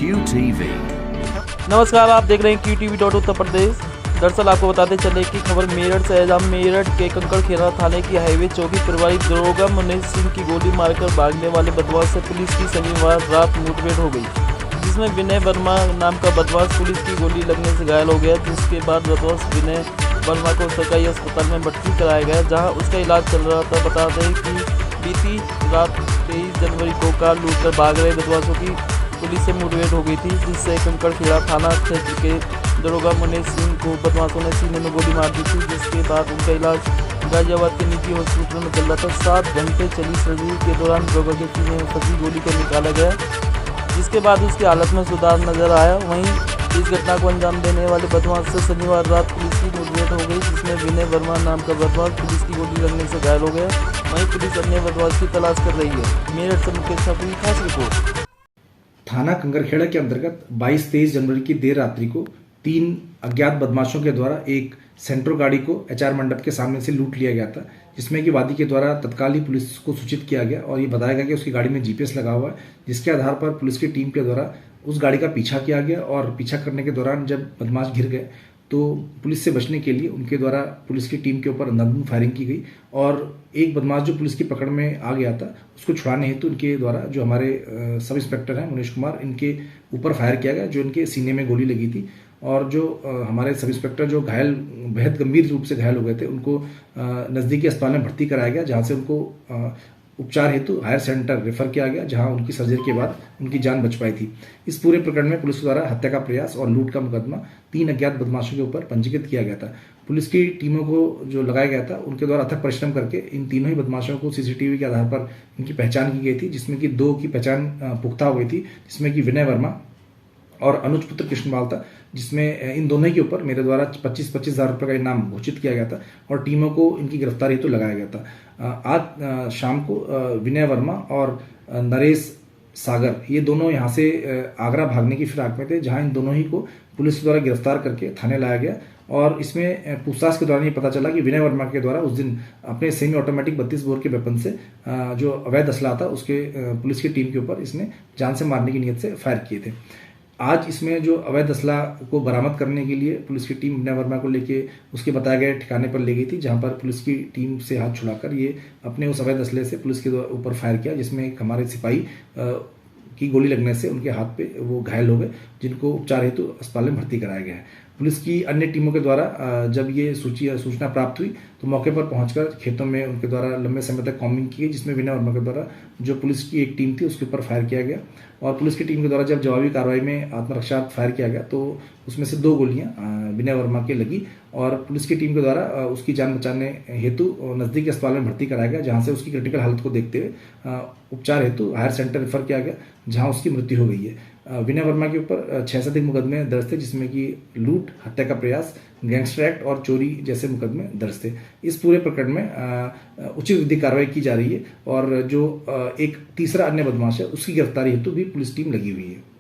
QTV। नमस्कार, आप देख रहे हैं QTV उत्तर प्रदेश। दरअसल आपको बताते चले कि खबर मेरठ से है, जहां मेरठ के कंकड़खेड़ा थाने की हाईवे चौकी प्रभारी दरोगा मुनीष सिंह की गोली मारकर भागने वाले बदमाश से पुलिस की शनिवार रात मुठभेड़ हो गई, जिसमें विनय वर्मा नाम का बदमाश पुलिस की गोली लगने से घायल हो गया। जिसके बाद बदमाश विनय वर्मा को सरकारी अस्पताल में भर्ती कराया गया, जहां उसका इलाज चल रहा था। बता दें कि बीती रात 23 जनवरी को कार लूटकर भाग रहे बदमाशों की पुलिस से मुठभेड़ हो गई थी, जिससे कंकड़खेड़ा थाना क्षेत्र के दरोगा मुनीष सिंह को बदमाशों ने सीने में गोली मार दी थी। जिसके बाद उनका इलाज गाजियाबाद के निजी हॉस्पिटल में चल रहा था। 7 घंटे चली सर्जरी के दौरान दरोगा के सीने में फंसी गोली को निकाला गया, जिसके बाद उसकी हालत में सुधार नजर आया। वहीं इस घटना को अंजाम देने वाले बदमाश से शनिवार रात पुलिस की मुठभेड़ हो गई, जिसमें विनय वर्मा नाम का बदमाश पुलिस की गोली लगने से घायल हो गया। वहीं पुलिस अन्य बदमाश की तलाश कर रही है। मेरठ से मुकेश ठाकुर की खास रिपोर्ट। थाना कंकड़खेड़ा के अंतर्गत 22-23 जनवरी की देर रात्रि को 3 अज्ञात बदमाशों के द्वारा एक सेंट्रो गाड़ी को एचआर मंडप के सामने से लूट लिया गया था, जिसमें कि वादी के द्वारा तत्काल ही पुलिस को सूचित किया गया और ये बताया गया कि उसकी गाड़ी में जीपीएस लगा हुआ है, जिसके आधार पर पुलिस की टीम के द्वारा उस गाड़ी का पीछा किया गया और पीछा करने के दौरान जब बदमाश घिर गए तो पुलिस से बचने के लिए उनके द्वारा पुलिस की टीम के ऊपर अंधाधुंध फायरिंग की गई और एक बदमाश जो पुलिस की पकड़ में आ गया था उसको छुड़ाने हेतु इनके द्वारा जो हमारे सब इंस्पेक्टर हैं मुनीष कुमार, इनके ऊपर फायर किया गया, जो इनके सीने में गोली लगी थी। और जो हमारे सब इंस्पेक्टर जो घायल बेहद गंभीर रूप से घायल हो गए थे उनको नज़दीकी अस्पताल में भर्ती कराया गया, जहाँ से उनको उपचार हेतु हायर सेंटर रेफर किया गया, जहां उनकी सर्जरी के बाद उनकी जान बच पाई थी। इस पूरे प्रकरण में पुलिस द्वारा हत्या का प्रयास और लूट का मुकदमा 3 अज्ञात बदमाशों के ऊपर पंजीकृत किया गया था। पुलिस की टीमों को जो लगाया गया था उनके द्वारा अथक परिश्रम करके इन तीनों ही बदमाशों को सीसीटीवी के आधार पर इनकी पहचान की गई थी, जिसमें कि 2 की पहचान पुख्ता हो गई थी, जिसमें कि विनय वर्मा और अनुज पुत्र कृष्णपाल था, जिसमें इन दोनों के ऊपर मेरे द्वारा 25-25 हज़ार रुपये का इनाम घोषित किया गया था और टीमों को इनकी गिरफ्तारी हेतु लगाया गया था। आज शाम को विनय वर्मा और नरेश सागर ये दोनों यहाँ से आगरा भागने की फिराक में थे, जहाँ इन दोनों ही को पुलिस द्वारा गिरफ्तार करके थाने लाया गया और इसमें पूछताछ के दौरान ये पता चला कि विनय वर्मा के द्वारा उस दिन अपने सेमी ऑटोमेटिक 32 बोर के वेपन से जो अवैध असला था उसके पुलिस की टीम के ऊपर इसने जान से मारने की नीयत से फायर किए थे। आज इसमें जो अवैध असला को बरामद करने के लिए पुलिस की टीम विनय वर्मा को लेके उसके बताए गए ठिकाने पर ले गई थी, जहां पर पुलिस की टीम से हाथ छुड़ाकर ये अपने उस अवैध असले से पुलिस के ऊपर फायर किया, जिसमें एक हमारे सिपाही की गोली लगने से उनके हाथ पे वो घायल हो गए, जिनको उपचार हेतु अस्पताल में भर्ती कराया गया है। पुलिस की अन्य टीमों के द्वारा जब ये सूचना प्राप्त हुई तो मौके पर पहुंचकर खेतों में उनके द्वारा लंबे समय तक कॉम्बिंग की गई, जिसमें विनय वर्मा के द्वारा जो पुलिस की एक टीम थी उसके ऊपर फायर किया गया और पुलिस की टीम के द्वारा जब जवाबी कार्रवाई में आत्मरक्षा फायर किया गया तो उसमें से 2 गोलियां विनय वर्मा के लगी और पुलिस की टीम के द्वारा उसकी जान बचाने हेतु नज़दीकी अस्पताल में भर्ती कराया गया, जहां से उसकी क्रिटिकल हालत को देखते हुए उपचार हेतु हायर सेंटर रेफर किया गया, जहां उसकी मृत्यु हो गई है। विनय वर्मा के ऊपर 6 से अधिक मुकदमे दर्ज थे, जिसमें कि लूट, हत्या का प्रयास, गैंगस्टर एक्ट और चोरी जैसे मुकदमे दर्ज थे। इस पूरे प्रकरण में उचित विधिक कार्रवाई की जा रही है और जो एक तीसरा अन्य बदमाश है उसकी गिरफ्तारी हेतु भी पुलिस टीम लगी हुई है।